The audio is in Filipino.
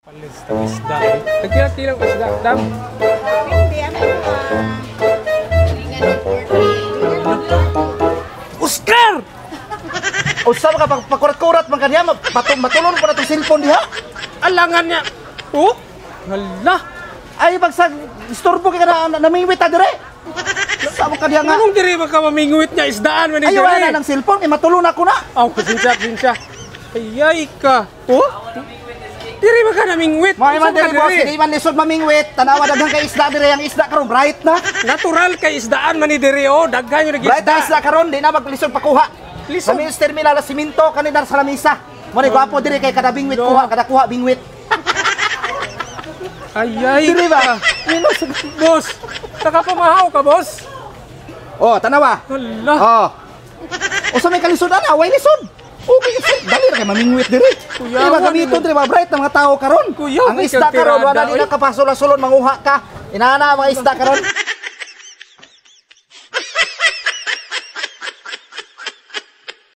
Palis ng isda. Nagkila-kilang isda, dam. Hindi, ano Oscar! Usa ka pakurat-kurat man kaniya matulon pa na tong cellphone diha. Alangan niya. Oh? Hala. Ay bagsag istorbo kay kana namingwit ta dire. Sa mo kaniya nga. Anong diri ba ka mamingwit niya isdaan man ni Ay wala na ng cellphone kay matulon ako na. Aw, pasensya. Ayay ka. Oh? Diri ba ka namingwit? Mo man Unsa ka dire boss, di man lisod mamingwit. Tanawa daghang kay isda dire, ang isda karon bright na. Natural kay isdaan man ni diri oh, daghan yung Bright na nag-isda. isda karon, di na maglisod pakuha. Lisod. Sa Mills Terminal Siminto kanina sa lamisa. Mo ni gwapo dire kay kada bingwit kuha, kada kuha bingwit. Ayay Diri ba? Minus, boss. Nakapamahaw ka, boss. Oh, tanawa. Hala. Oh. O sa may kalisod ana, way lisod. Okay, dali ra kay mamingwit diri. Kuya, Di ba gamiton diri ba bright ng mga tao karon? Kuya, Ang may isda karon kagtirada, wala di na kapasulon-sulon manguha ka. Inana ang mga isda karon.